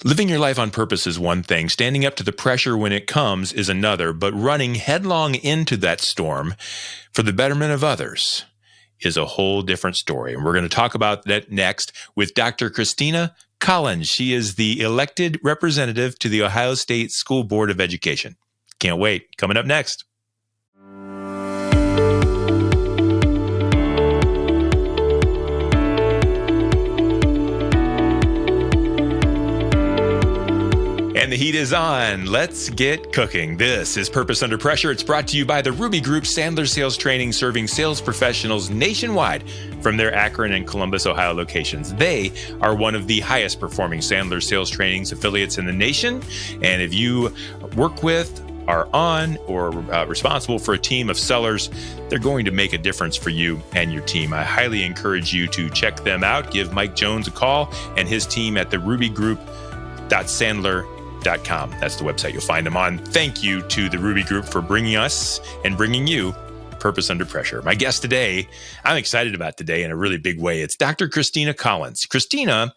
Living your life on purpose is one thing. Standing up to the pressure when it comes is another. But running headlong into that storm for the betterment of others is a whole different story. And we're going to talk about that next with Dr. Christina Collins. She is the elected representative to the Ohio State School Board of Education. Can't wait. Coming up next. And the heat is on. Let's get cooking. This is Purpose Under Pressure. It's brought to you by the Ruby Group Sandler Sales Training, serving sales professionals nationwide from their Akron and Columbus, Ohio locations. They are one of the highest performing Sandler Sales Trainings affiliates in the nation. And if you work with, are on, or responsible for a team of sellers, they're going to make a difference for you and your team. I highly encourage you to check them out. Give Mike Jones a call and his team at the rubygroup.sandler.com. That's the website you'll find them on. Thank you to the Ruby Group for bringing us and bringing you Purpose Under Pressure. My guest today, I'm excited about today in a really big way. It's Dr. Christina Collins. Christina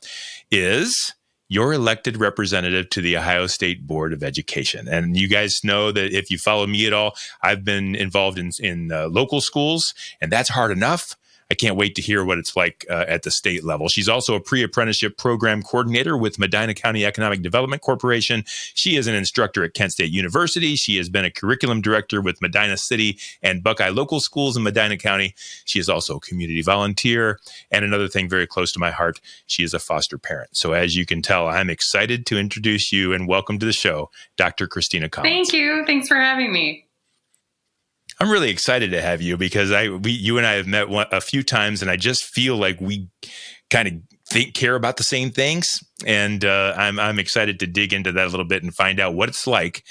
is your elected representative to the Ohio State Board of Education. And you guys know that if you follow me at all, I've been involved in local schools, and that's hard enough. I can't wait to hear what it's like at the state level. She's also a pre-apprenticeship program coordinator with Medina County Economic Development Corporation. She is an instructor at Kent State University. She has been a curriculum director with Medina City and Buckeye Local Schools in Medina County. She is also a community volunteer. And another thing very close to my heart, she is a foster parent. So as you can tell, I'm excited to introduce you and welcome to the show, Dr. Christina Collins. Thank you. Thanks for having me. I'm really excited to have you because you and I have met a few times, and I just feel like we kind of care about the same things. And I'm excited to dig into that a little bit and find out what it's like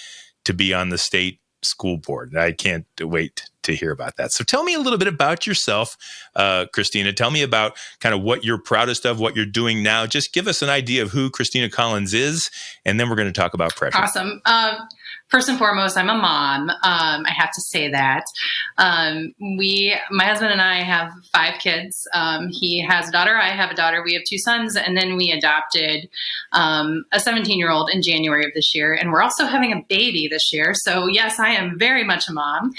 to be on the state school board. I can't wait to hear about that. So tell me a little bit about yourself, Christina. Tell me about kind of what you're proudest of, what you're doing now. Just give us an idea of who Christina Collins is, and then we're going to talk about pressure. Awesome. First and foremost, I'm a mom. I have to say that. My husband and I have 5 kids. He has a daughter. I have a daughter. We have 2 sons. And then we adopted a 17-year-old in January of this year. And we're also having a baby this year. So yes, I am very much a mom.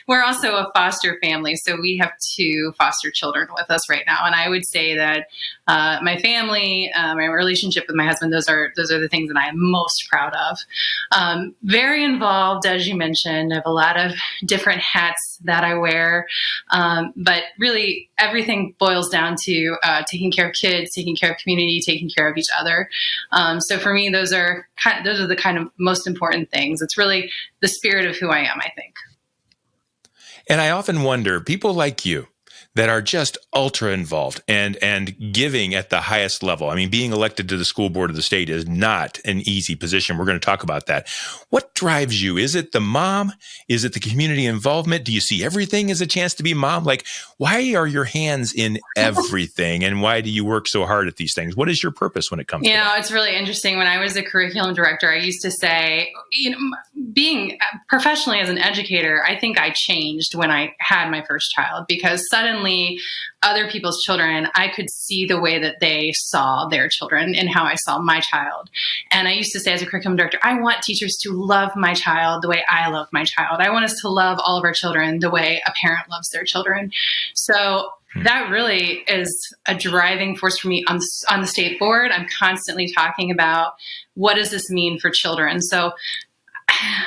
We're also a foster family. So we have 2 foster children with us right now. And I would say that my family, my relationship with my husband, those are the things that I am most proud of. Very involved, as you mentioned. I have a lot of different hats that I wear, but really everything boils down to taking care of kids, taking care of community, taking care of each other. So for me, those are the kind of most important things. It's really the spirit of who I am, I think. And I often wonder, people like you that are just ultra involved and giving at the highest level. I mean, being elected to the school board of the state is not an easy position. We're going to talk about that. What drives you? Is it the mom? Is it the community involvement? Do you see everything as a chance to be mom? Like, why are your hands in everything? And why do you work so hard at these things? What is your purpose when it comes to that? It's really interesting. When I was a curriculum director, I used to say, being professionally as an educator, I think I changed when I had my first child, because suddenly other people's children, I could see the way that they saw their children and how I saw my child. And I used to say as a curriculum director, I want teachers to love my child the way I love my child. I want us to love all of our children the way a parent loves their children. So that really is a driving force for me on the state board. I'm constantly talking about, what does this mean for children? So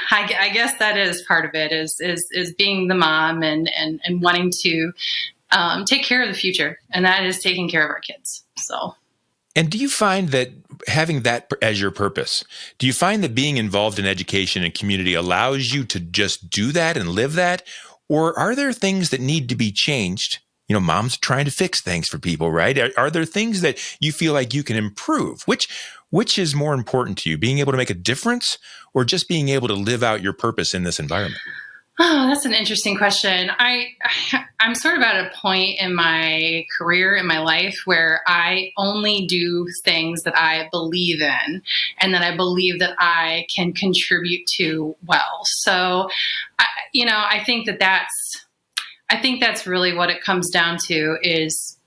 I guess that is part of it, is being the mom and wanting to take care of the future, and that is taking care of our kids. So, and do you find that having that as your purpose, do you find that being involved in education and community allows you to just do that and live that? Or are there things that need to be changed? You know, mom's trying to fix things for people, right? Are there things that you feel like you can improve? Which is more important to you, being able to make a difference or just being able to live out your purpose in this environment? Oh, that's an interesting question. I'm sort of at a point in my career, in my life, where I only do things that I believe in and that I believe that I can contribute to well. So, I think that's really what it comes down to, is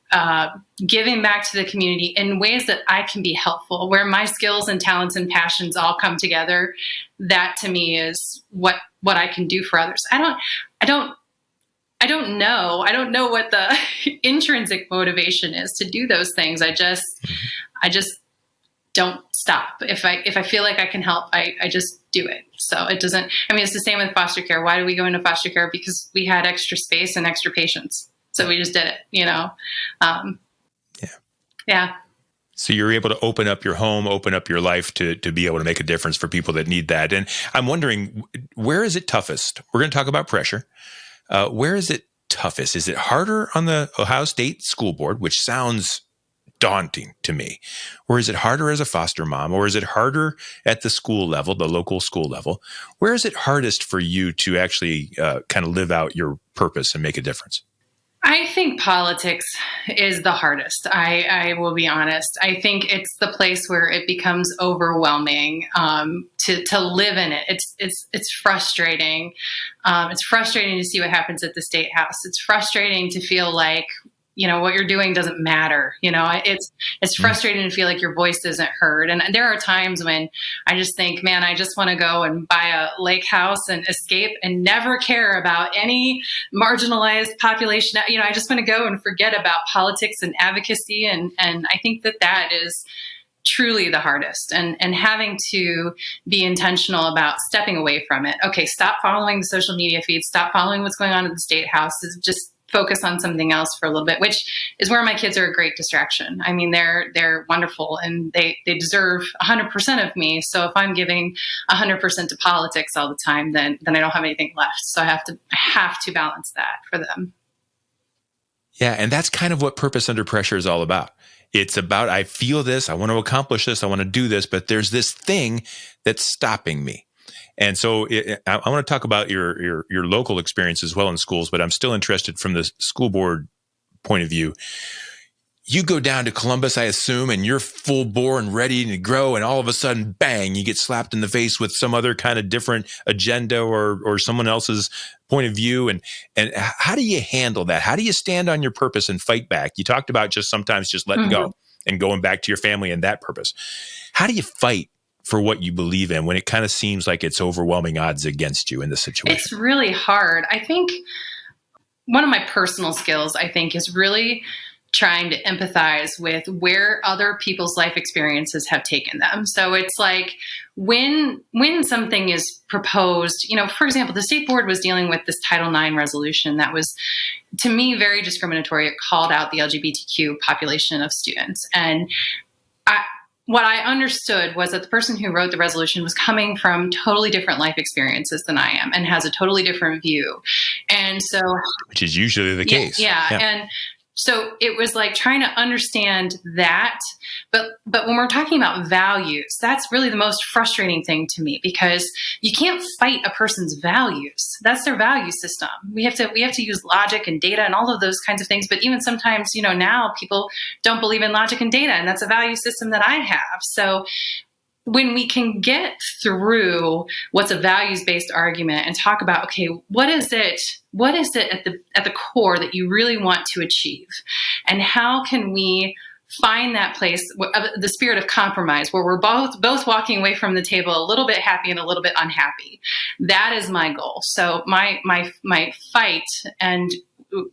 giving back to the community in ways that I can be helpful, where my skills and talents and passions all come together. That to me is what I can do for others. I don't know what the intrinsic motivation is to do those things. I just don't stop. If I feel like I can help, I just do it. So it doesn't, it's the same with foster care. Why do we go into foster care? Because we had extra space and extra patients. So we just did it, Yeah. So you're able to open up your home, open up your life to be able to make a difference for people that need that. And I'm wondering, where is it toughest? We're going to talk about pressure. Where is it toughest? Is it harder on the Ohio State School Board, which sounds daunting to me? Or is it harder as a foster mom? Or is it harder at the school level, the local school level? Where is it hardest for you to actually kind of live out your purpose and make a difference? I think politics is the hardest. I will be honest. I think it's the place where it becomes overwhelming to live in it. It's frustrating. It's frustrating to see what happens at the State House. It's frustrating to feel like what you're doing doesn't matter. It's frustrating to feel like your voice isn't heard. And there are times when I just think, man, I just want to go and buy a lake house and escape and never care about any marginalized population. I just want to go and forget about politics and advocacy. And I think that is truly the hardest, and having to be intentional about stepping away from it. Okay, stop following the social media feeds, stop following what's going on at the State House, is just focus on something else for a little bit, which is where my kids are a great distraction. They're wonderful, and they deserve 100% of me. So if I'm giving 100% to politics all the time, then I don't have anything left. So I have to balance that for them. Yeah. And that's kind of what Purpose Under Pressure is all about. It's about, I feel this, I want to accomplish this, I want to do this, but there's this thing that's stopping me. And so I want to talk about your local experience as well in schools, but I'm still interested from the school board point of view. You go down to Columbus, I assume, and you're full bore and ready to grow, and all of a sudden, bang, you get slapped in the face with some other kind of different agenda or someone else's point of view. And how do you handle that? How do you stand on your purpose and fight back? You talked about sometimes just letting go and going back to your family and that purpose. How do you fight for what you believe in when it kind of seems like it's overwhelming odds against you in this situation? It's really hard. I think one of my personal skills, is really trying to empathize with where other people's life experiences have taken them. So it's like when something is proposed, for example, the state board was dealing with this Title IX resolution that was, to me, very discriminatory. It called out the LGBTQ population of students. And what I understood was that the person who wrote the resolution was coming from totally different life experiences than I am and has a totally different view. And so, which is usually the case. Yeah. And so it was like trying to understand that. But when we're talking about values, that's really the most frustrating thing to me, because you can't fight a person's values. That's their value system. We have to use logic and data and all of those kinds of things. But even sometimes, now people don't believe in logic and data, and that's a value system that I have. So when we can get through what's a values-based argument and talk about, okay, what is it at the core that you really want to achieve? And how can we find that place of the spirit of compromise where we're both walking away from the table a little bit happy and a little bit unhappy? That is my goal. So my fight, and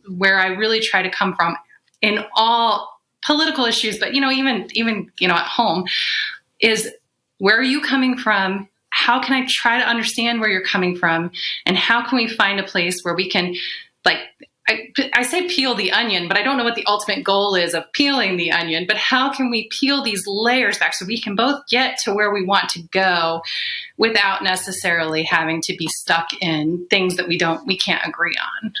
where I really try to come from in all political issues, but even at home, is, where are you coming from? How can I try to understand where you're coming from? And how can we find a place where we can, I say peel the onion, but I don't know what the ultimate goal is of peeling the onion, but how can we peel these layers back so we can both get to where we want to go without necessarily having to be stuck in things that we can't agree on?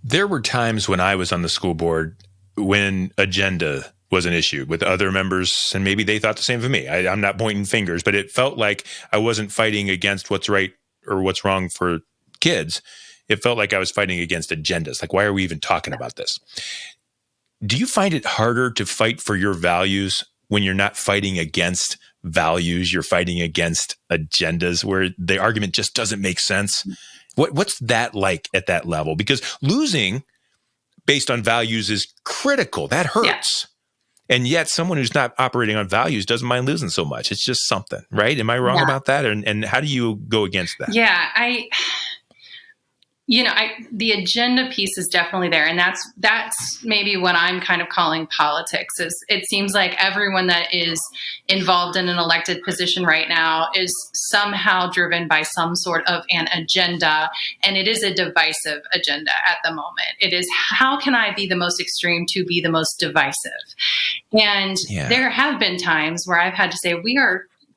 There were times when I was on the school board when agenda was an issue with other members, and maybe they thought the same of me. I'm not pointing fingers, but it felt like I wasn't fighting against what's right or what's wrong for kids. It felt like I was fighting against agendas. Like, why are we even talking about this? Do you find it harder to fight for your values when you're not fighting against values, you're fighting against agendas where the argument just doesn't make sense? What's that like at that level? Because losing based on values is critical. That hurts. And yet someone who's not operating on values doesn't mind losing so much. It's just something, right? Am I wrong about that? And how do you go against that? Yeah, the agenda piece is definitely there. And that's maybe what I'm kind of calling politics. Is it seems like everyone that is involved in an elected position right now is somehow driven by some sort of an agenda. And it is a divisive agenda at the moment. It is, how can I be the most extreme to be the most divisive? And there have been times where I've had to say,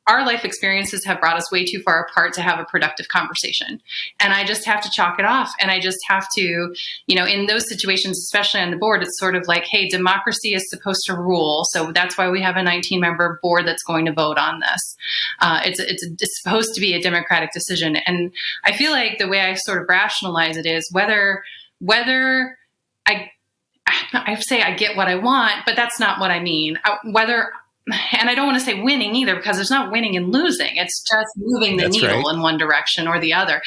our life experiences have brought us way too far apart to have a productive conversation. And I just have to chalk it off. And I just have to, in those situations, especially on the board, it's sort of like, hey, democracy is supposed to rule. So that's why we have a 19-member board that's going to vote on this. It's supposed to be a democratic decision. And I feel like the way I sort of rationalize it is whether I say I get what I want, but that's not what I mean. And I don't want to say winning either, because there's not winning and losing. It's just moving the needle in one direction or the other.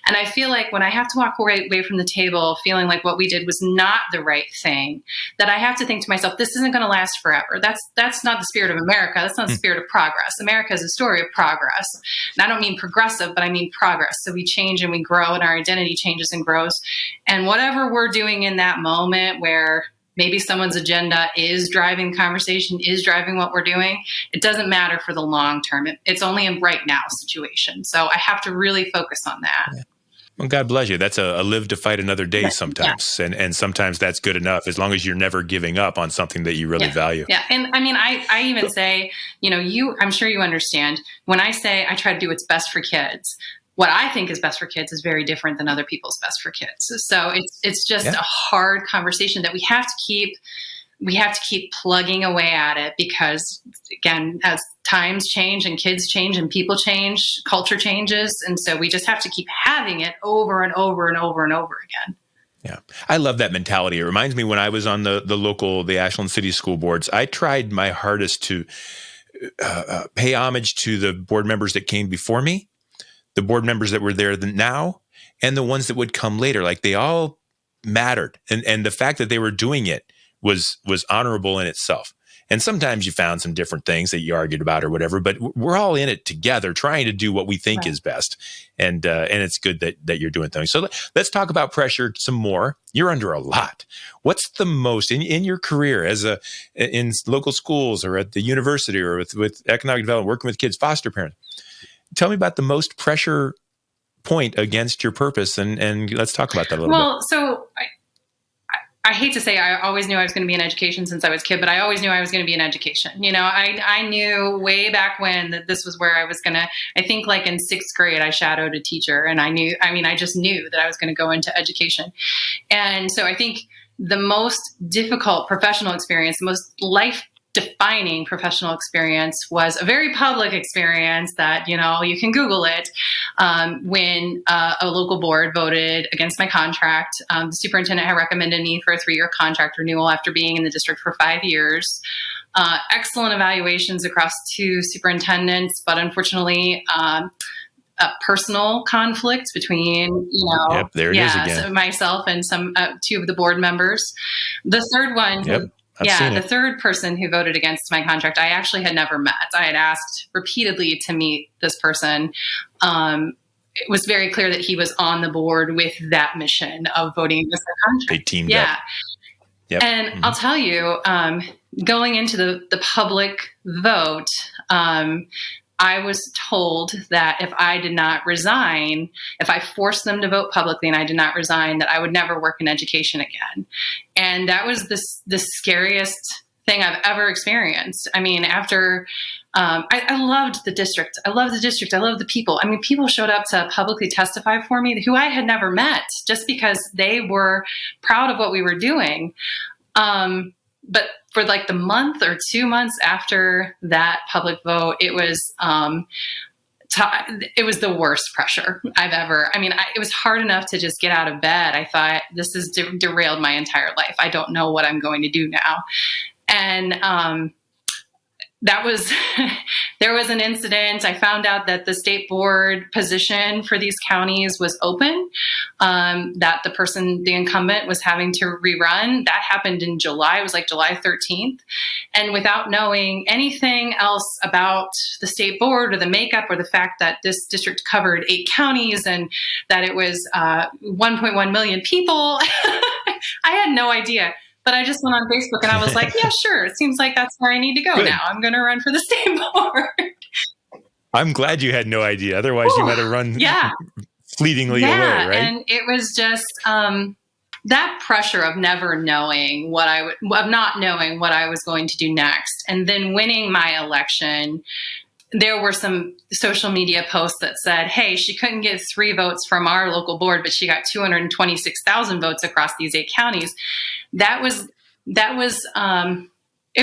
And I feel like when I have to walk away from the table feeling like what we did was not the right thing, that I have to think to myself, this isn't going to last forever. That's not the spirit of America. That's not the spirit of progress. America is a story of progress. And I don't mean progressive, but I mean progress. So we change and we grow, and our identity changes and grows. And whatever we're doing in that moment where maybe someone's agenda is driving the conversation, is driving what we're doing, it doesn't matter for the long term. It's only a right now situation. So I have to really focus on that. Yeah. Well, God bless you. That's a live to fight another day sometimes. Yeah. And sometimes that's good enough, as long as you're never giving up on something that you really value. Yeah. And I mean, I even say, I'm sure you understand, when I say I try to do what's best for kids, what I think is best for kids is very different than other people's best for kids. So it's just a hard conversation that we have to keep plugging away at it, because again, as times change and kids change and people change, culture changes. And so we just have to keep having it over and over and over and over again. Yeah. I love that mentality. It reminds me when I was on the Ashland City School Boards, I tried my hardest to pay homage to the board members that came before me, the board members that were there now, and the ones that would come later. Like, they all mattered. And the fact that they were doing it was honorable in itself. And sometimes you found some different things that you argued about or whatever, but we're all in it together trying to do what we think is best. And it's good that you're doing things. So let's talk about pressure some more. You're under a lot. What's the most in your career in local schools or at the university or with economic development, working with kids, foster parents? Tell me about the most pressure point against your purpose, and let's talk about that a little bit. Well, so I hate to say I always knew I was going to be in education since I was a kid, but I always knew I was going to be in education. I knew way back when that this was where I was going to, I think like in 6th grade, I shadowed a teacher, and I just knew that I was going to go into education. And so I think the most difficult professional experience, the most life-defining professional experience was a very public experience that, you can Google it, when a local board voted against my contract. The superintendent had recommended me for a 3-year contract renewal after being in the district for 5 years. Excellent evaluations across 2 superintendents, but unfortunately, a personal conflict between, there it is again. So myself and some 2 of the board members. The third one, the third person who voted against my contract, I actually had never met. I had asked repeatedly to meet this person. It was very clear that he was on the board with that mission of voting against the contract. They teamed up. Yep. And I'll tell you, going into the public vote, I was told that if I did not resign, if I forced them to vote publicly and I did not resign, that I would never work in education again. And that was the scariest thing I've ever experienced. I mean, after I loved the district. I loved the district. I loved the people. I mean, people showed up to publicly testify for me who I had never met just because they were proud of what we were doing. But for like the month or 2 months after that public vote, it was the worst pressure I've ever. I mean, it was hard enough to just get out of bed. I thought, this has derailed my entire life. I don't know what I'm going to do now. And that was there was an incident. I found out that the state board position for these counties was open, that the incumbent was having to rerun. That happened in July. It was like July 13th. And without knowing anything else about the state board or the makeup or the fact that this district covered 8 counties and that it was 1.1 million people, I had no idea. But I just went on Facebook and I was like, yeah, sure. It seems like that's where I need to go now. I'm going to run for the state board. I'm glad you had no idea. Otherwise, you might have run fleetingly away, right? And it was just that pressure of not knowing what I was going to do next. And then winning my election, there were some social media posts that said, hey, she couldn't get 3 votes from our local board, but she got 226,000 votes across these 8 counties. It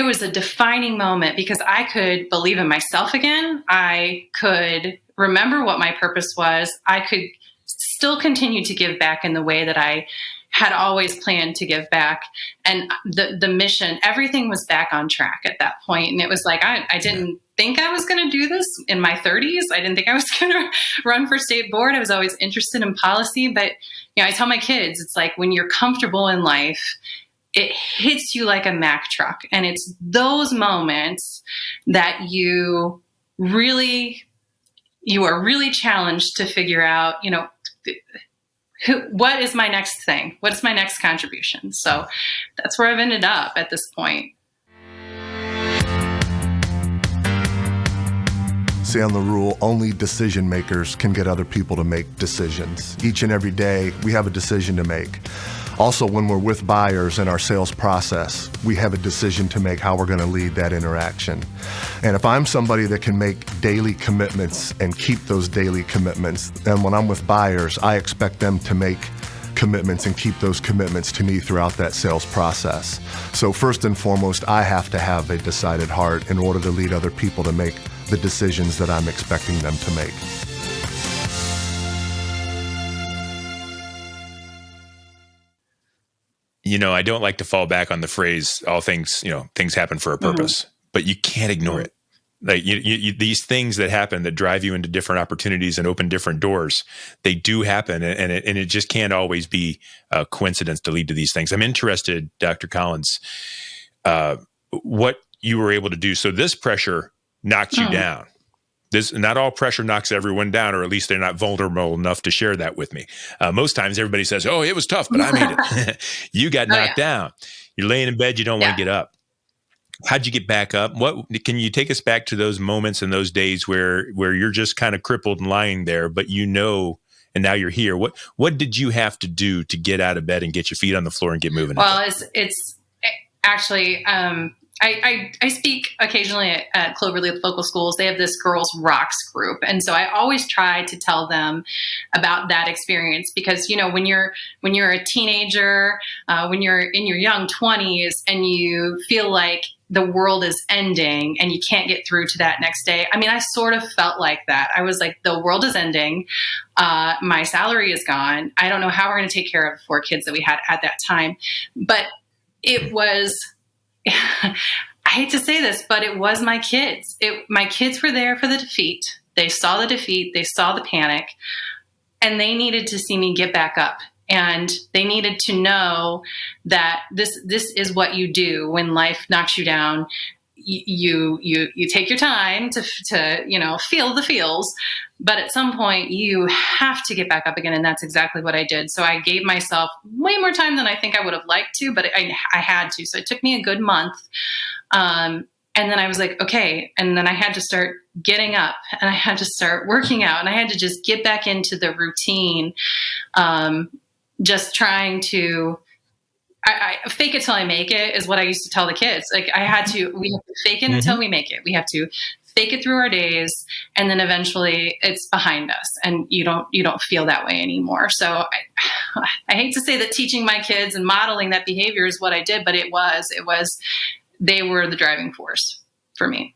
was a defining moment because I could believe in myself again. I could remember what my purpose was. I could still continue to give back in the way that I had always planned to give back. And the mission, everything was back on track at that point. And it was like, I didn't think I was going to do this in my 30s. I didn't think I was going to run for state board. I was always interested in policy. But, I tell my kids, it's like when you're comfortable in life, it hits you like a Mack truck. And it's those moments that you are really challenged to figure out, what is my next thing? What's my next contribution? So that's where I've ended up at this point. Sandler rule, only decision makers can get other people to make decisions. Each and every day, we have a decision to make. Also, when we're with buyers in our sales process, we have a decision to make how we're going to lead that interaction. And if I'm somebody that can make daily commitments and keep those daily commitments, then when I'm with buyers, I expect them to make commitments and keep those commitments to me throughout that sales process. So first and foremost, I have to have a decided heart in order to lead other people to make the decisions that I'm expecting them to make. I don't like to fall back on the phrase, all things, things happen for a purpose, but you can't ignore it. Like these things that happen that drive you into different opportunities and open different doors, they do happen. And it just can't always be a coincidence to lead to these things. I'm interested, Dr. Collins, what you were able to do. So this pressure knocked you down. Not all pressure knocks everyone down, or at least they're not vulnerable enough to share that with me. Most times everybody says, oh, it was tough, but I made it. You got knocked down. You're laying in bed. You don't want to get up. How'd you get back up? What can you take us back to those moments and those days where you're just kind of crippled and lying there, but and now you're here. What did you have to do to get out of bed and get your feet on the floor and get moving? Well, it's actually, I speak occasionally at Cloverleaf local schools. They have this Girls Rocks group. And so I always try to tell them about that experience because, when you're a teenager, when you're in your young 20s and you feel like the world is ending and you can't get through to that next day. I mean, I sort of felt like that. I was like, the world is ending. My salary is gone. I don't know how we're going to take care of the 4 kids that we had at that time. But it was... I hate to say this, but it was my kids. My kids were there for the defeat. They saw the defeat. They saw the panic. And they needed to see me get back up. And they needed to know that this is what you do when life knocks you down. You take your time to feel the feels. But at some point, you have to get back up again. And that's exactly what I did. So I gave myself way more time than I think I would have liked to, but I had to. So it took me a good month. And then I was like, okay. And then I had to start getting up and I had to start working out and I had to just get back into the routine. Just trying to, I fake it till I make it is what I used to tell the kids. Like we have to fake it until we make it. We have to fake it through our days, and then eventually it's behind us, and you don't feel that way anymore. So I hate to say that teaching my kids and modeling that behavior is what I did, but they were the driving force for me.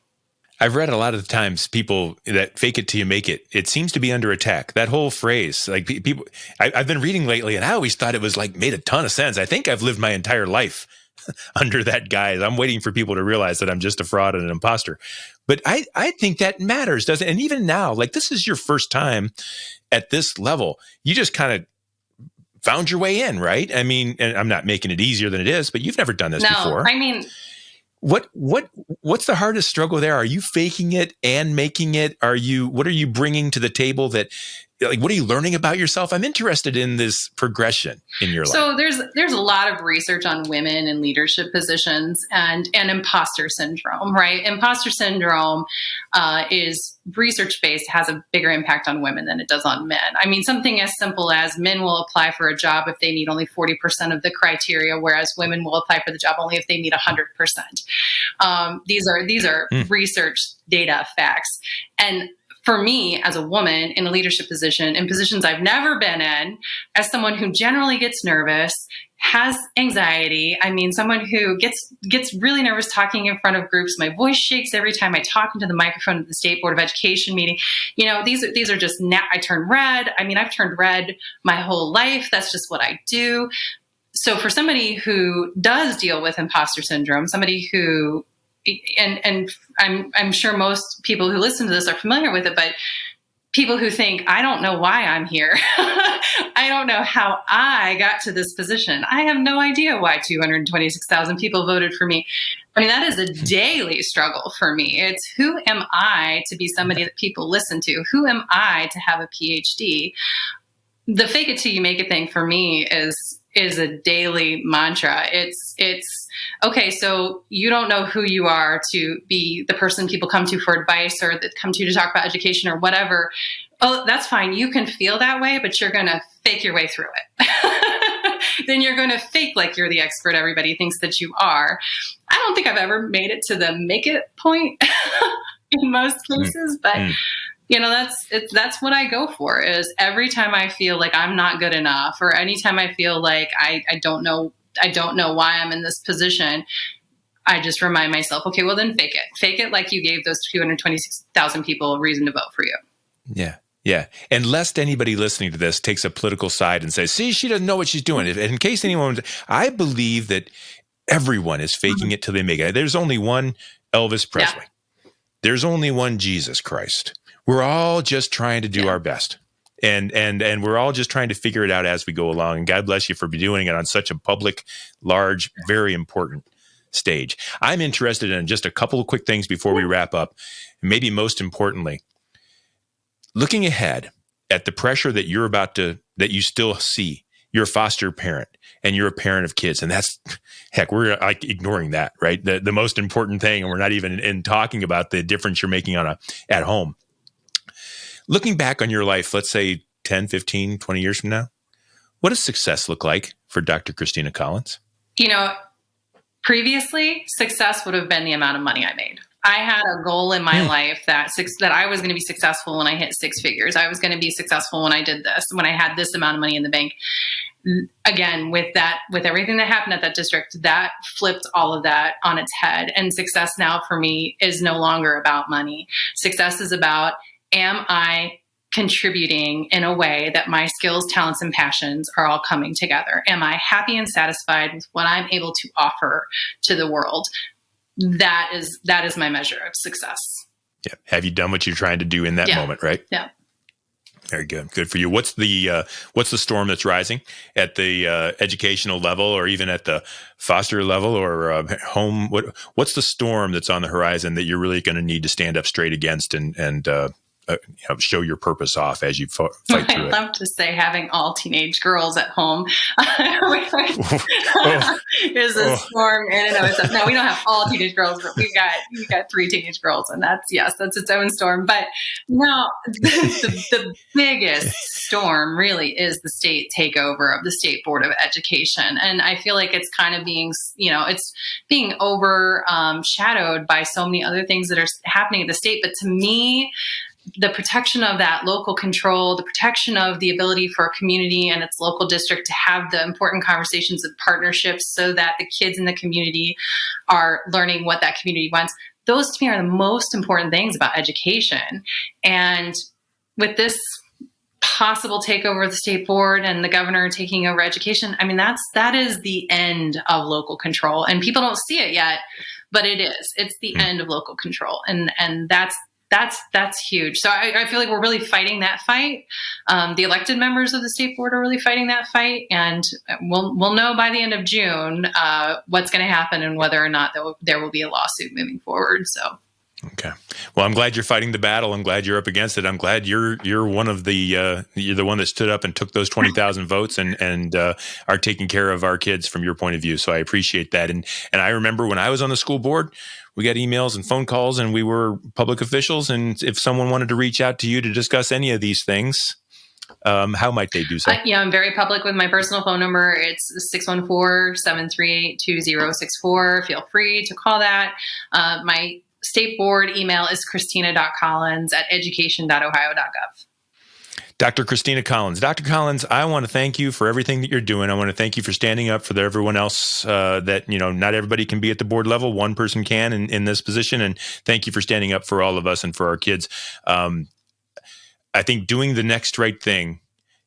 I've read a lot of the times people that fake it till you make it. It seems to be under attack. That whole phrase, like people, I've been reading lately, and I always thought it was like made a ton of sense. I think I've lived my entire life under that guise. I'm waiting for people to realize that I'm just a fraud and an imposter. But I think that matters, doesn't it? And even now, like this is your first time at this level. You just kind of found your way in, right? I mean, and I'm not making it easier than it is, but you've never done this before. I mean, what's the hardest struggle there? Are you faking it and making it? What are you bringing to the table that, like, what are you learning about yourself? I'm interested in this progression in your life. So there's a lot of research on women in leadership positions and imposter syndrome, right? Imposter syndrome is research-based, has a bigger impact on women than it does on men. I mean, something as simple as men will apply for a job if they meet only 40% of the criteria, whereas women will apply for the job only if they meet 100%. These are research data facts. And for me, as a woman in a leadership position, in positions I've never been in, as someone who generally gets nervous, has anxiety, I mean, someone who gets really nervous talking in front of groups, my voice shakes every time I talk into the microphone at the State Board of Education meeting. You know, these are just, I turn red. I mean, I've turned red my whole life. That's just what I do. So for somebody who does deal with imposter syndrome, somebody who, and I'm sure most people who listen to this are familiar with it, but people who think, I don't know why I'm here. I don't know how I got to this position. I have no idea why 226,000 people voted for me. I mean, that is a daily struggle for me. It's who am I to be somebody that people listen to? Who am I to have a PhD? The fake it till you make it thing for me is a daily mantra. It's okay. So you don't know who you are to be the person people come to for advice or that come to you to talk about education or whatever. Oh, that's fine. You can feel that way, but you're going to fake your way through it. Then you're going to fake like you're the expert everybody thinks that you are. I don't think I've ever made it to the make it point in most cases, but you know, that's what I go for, is every time I feel like I'm not good enough, or anytime I feel like I don't know why I'm in this position, I just remind myself, okay, well then fake it. Fake it like you gave those 226,000 people a reason to vote for you. Yeah. Yeah. And lest anybody listening to this takes a political side and says, see, she doesn't know what she's doing. In case anyone, I believe that everyone is faking it till they make it. There's only one Elvis Presley. Yeah. There's only one Jesus Christ. We're all just trying to do our best. And we're all just trying to figure it out as we go along. And God bless you for doing it on such a public, large, very important stage. I'm interested in just a couple of quick things before we wrap up. Maybe most importantly, looking ahead at the pressure that that you still see. You're a foster parent and you're a parent of kids. And that's, heck, we're like ignoring that, right? The most important thing. And we're not even in talking about the difference you're making at home. Looking back on your life, let's say 10, 15, 20 years from now, what does success look like for Dr. Christina Collins? You know, previously, success would have been the amount of money I made. I had a goal in my life that I was going to be successful when I hit six figures. I was going to be successful when I did this, when I had this amount of money in the bank. Again, with everything that happened at that district, that flipped all of that on its head. And success now for me is no longer about money. Success is about, am I contributing in a way that my skills, talents, and passions are all coming together? Am I happy and satisfied with what I'm able to offer to the world? That is my measure of success. Yeah. Have you done what you're trying to do in that moment, right? Yeah. Very good. Good for you. What's the storm that's rising at the educational level, or even at the foster level, or home? What's the storm that's on the horizon that you're really going to need to stand up straight against and show your purpose off as you fight through it? I'd love to say having all teenage girls at home is a storm in and of itself. No, we don't have all teenage girls, but we've got 3 teenage girls, and that's its own storm. But no, the biggest storm really is the state takeover of the State Board of Education, and I feel like it's kind of being, it's being overshadowed by so many other things that are happening at the state. But to me, the protection of that local control, the protection of the ability for a community and its local district to have the important conversations and partnerships so that the kids in the community are learning what that community wants. Those to me are the most important things about education. And with this possible takeover of the state board and the governor taking over education. I mean, that is the end of local control, and people don't see it yet, but it is. It's the end of local control, and that's huge. So I feel like we're really fighting that fight. The elected members of the state board are really fighting that fight, and we'll know by the end of June what's going to happen and whether or not there will be a lawsuit moving forward. So. Okay. Well, I'm glad you're fighting the battle. I'm glad you're up against it. I'm glad you're one of the you're the one that stood up and took those 20,000 votes and are taking care of our kids from your point of view. So I appreciate that. And I remember when I was on the school board, we got emails and phone calls, and we were public officials. And if someone wanted to reach out to you to discuss any of these things, how might they do so? I'm very public with my personal phone number. It's 614-738-2064. Feel free to call that. My state board email is christina.collins@education.ohio.gov. Dr. Christina Collins. Dr. Collins, I want to thank you for everything that you're doing. I want to thank you for standing up for everyone else that, not everybody can be at the board level. One person can in this position. And thank you for standing up for all of us and for our kids. I think doing the next right thing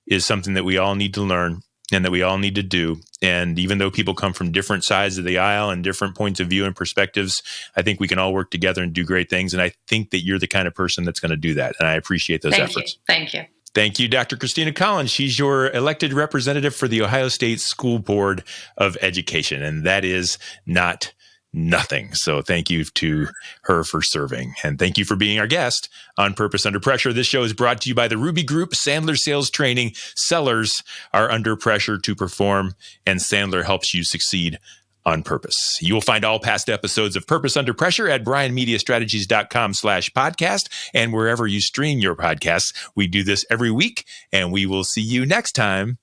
is something that we all need to learn and that we all need to do. And even though people come from different sides of the aisle and different points of view and perspectives, I think we can all work together and do great things. And I think that you're the kind of person that's going to do that. And I appreciate those efforts. Thank you. Thank you, Dr. Christina Collins. She's your elected representative for the Ohio State School Board of Education. And that is not nothing. So thank you to her for serving. And thank you for being our guest on Purpose Under Pressure. This show is brought to you by the Ruby Group, Sandler Sales Training. Sellers are under pressure to perform, and Sandler helps you succeed on purpose. You will find all past episodes of Purpose Under Pressure at brianmediastrategies.com/podcast and wherever you stream your podcasts. We do this every week, and we will see you next time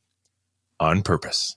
on Purpose.